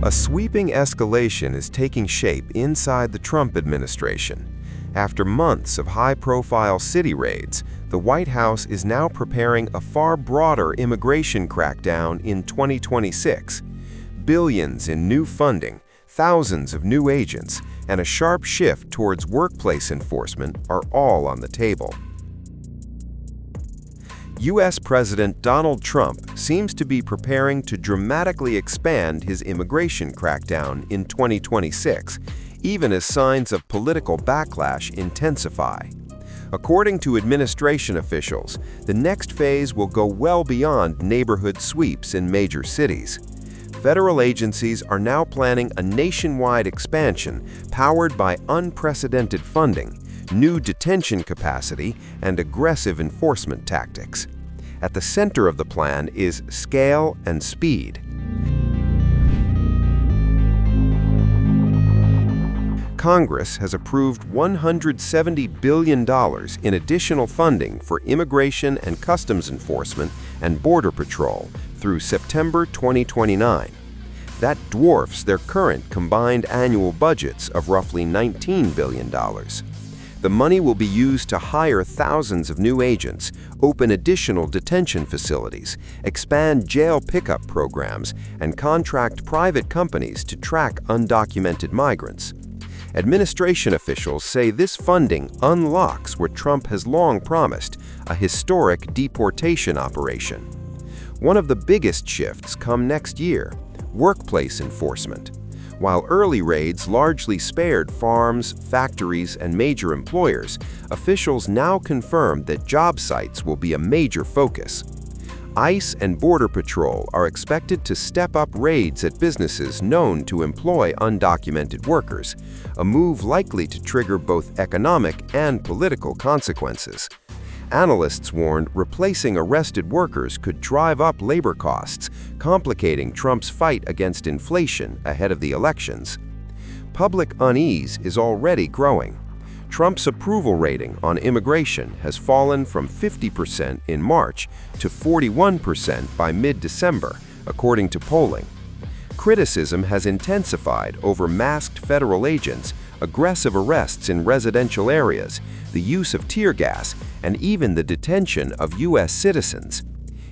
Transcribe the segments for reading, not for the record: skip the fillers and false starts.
A sweeping escalation is taking shape inside the Trump administration. After months of high-profile city raids, the White House is now preparing a far broader immigration crackdown in 2026. Billions in new funding, thousands of new agents, and a sharp shift towards workplace enforcement are all on the table. U.S. President Donald Trump seems to be preparing to dramatically expand his immigration crackdown in 2026, even as signs of political backlash intensify. According to administration officials, the next phase will go well beyond neighborhood sweeps in major cities. Federal agencies are now planning a nationwide expansion powered by unprecedented funding, new detention capacity, and aggressive enforcement tactics. At the center of the plan is scale and speed. Congress has approved $170 billion in additional funding for immigration and customs enforcement and border patrol through September 2029. That dwarfs their current combined annual budgets of roughly $19 billion. The money will be used to hire thousands of new agents, open additional detention facilities, expand jail pickup programs, and contract private companies to track undocumented migrants. Administration officials say this funding unlocks what Trump has long promised, a historic deportation operation. One of the biggest shifts come next year: workplace enforcement. While early raids largely spared farms, factories, and major employers, officials now confirm that job sites will be a major focus. ICE and Border Patrol are expected to step up raids at businesses known to employ undocumented workers, a move likely to trigger both economic and political consequences. Analysts warned replacing arrested workers could drive up labor costs, complicating Trump's fight against inflation ahead of the elections. Public unease is already growing. Trump's approval rating on immigration has fallen from 50% in March to 41% by mid-December, according to polling. Criticism has intensified over masked federal agents, aggressive arrests in residential areas, the use of tear gas, and even the detention of U.S. citizens.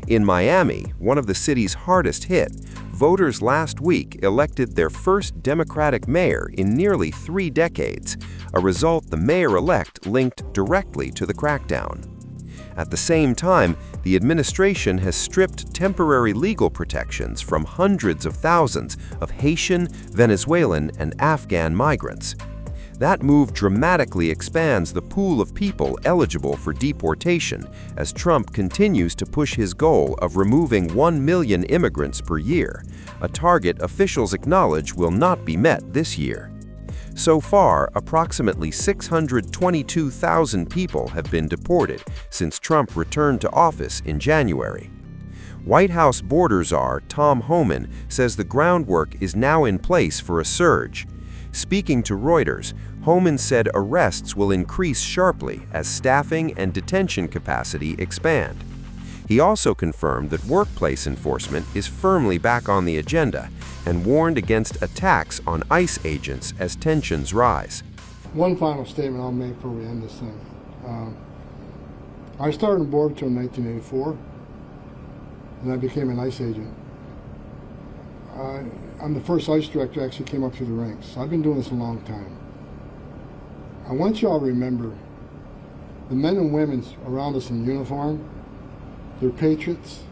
In Miami, one of the city's hardest hit, voters last week elected their first Democratic mayor in nearly 3 decades, a result the mayor-elect linked directly to the crackdown. At the same time, the administration has stripped temporary legal protections from hundreds of thousands of Haitian, Venezuelan, and Afghan migrants. That move dramatically expands the pool of people eligible for deportation as Trump continues to push his goal of removing 1 million immigrants per year, a target officials acknowledge will not be met this year. So far, approximately 622,000 people have been deported since Trump returned to office in January. White House border czar Tom Homan says the groundwork is now in place for a surge. Speaking to Reuters, Homan said arrests will increase sharply as staffing and detention capacity expand. He also confirmed that workplace enforcement is firmly back on the agenda and warned against attacks on ICE agents as tensions rise. One final statement I'll make before we end this thing. I started in Border Patrol in 1984, and I became an ICE agent. I'm the first ICE director who actually came up through the ranks. I've been doing this a long time. I want you all to remember the men and women around us in uniform. They're patriots.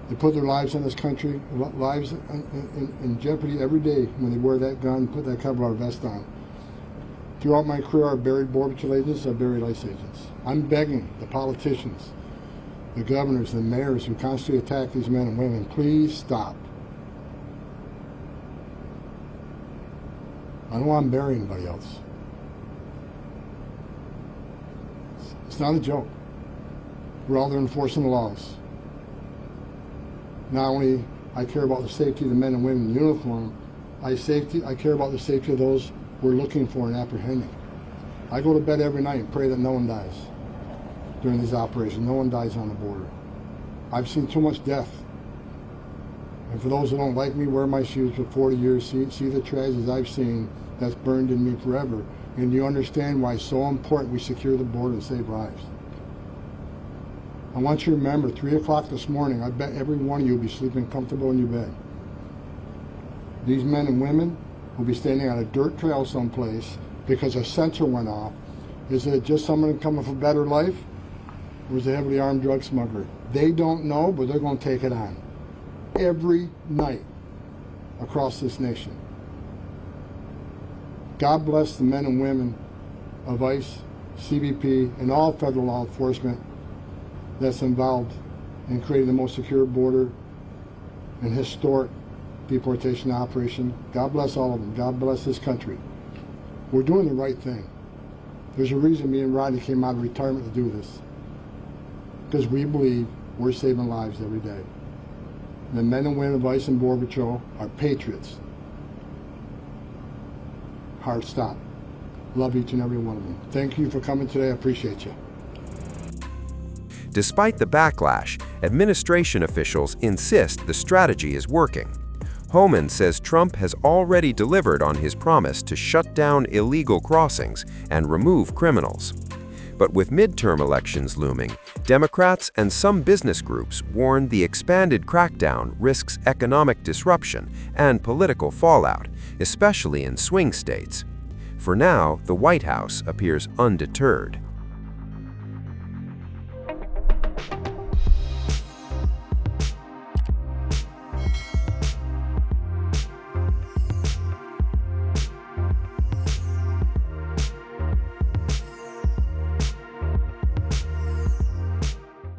They put their lives on this country, lives in jeopardy every day when they wear that gun, put that cover our vest on. Throughout my career, I've buried Border Patrol agents, I've buried ICE agents. I'm begging the politicians, the governors, the mayors who constantly attack these men and women, please stop. I don't want to bury anybody else. It's not a joke. We're all there enforcing the laws. Not only I care about the safety of the men and women in uniform, I care about the safety of those we're looking for and apprehending. I go to bed every night and pray that no one dies during these operations. No one dies on the border. I've seen too much death. And for those who don't like me, wear my shoes for 40 years, see the tragedies I've seen that's burned in me forever. And you understand why it's so important we secure the border and save lives. I want you to remember, 3 o'clock this morning, I bet every one of you will be sleeping comfortable in your bed. These men and women will be standing on a dirt trail someplace because a sensor went off. Is it just someone coming for better life? Or is it a heavily armed drug smuggler? They don't know, but they're going to take it on. Every night across this nation. God bless the men and women of ICE, CBP, and all federal law enforcement that's involved in creating the most secure border and historic deportation operation. God bless all of them. God bless this country. We're doing the right thing. There's a reason me and Rodney came out of retirement to do this. Because we believe we're saving lives every day. The men and women of ICE and Border Patrol are patriots. Hard stop. Love each and every one of them. Thank you for coming today. I appreciate you. Despite the backlash, administration officials insist the strategy is working. Homan says Trump has already delivered on his promise to shut down illegal crossings and remove criminals. But with midterm elections looming, Democrats and some business groups warn the expanded crackdown risks economic disruption and political fallout, especially in swing states. For now, the White House appears undeterred.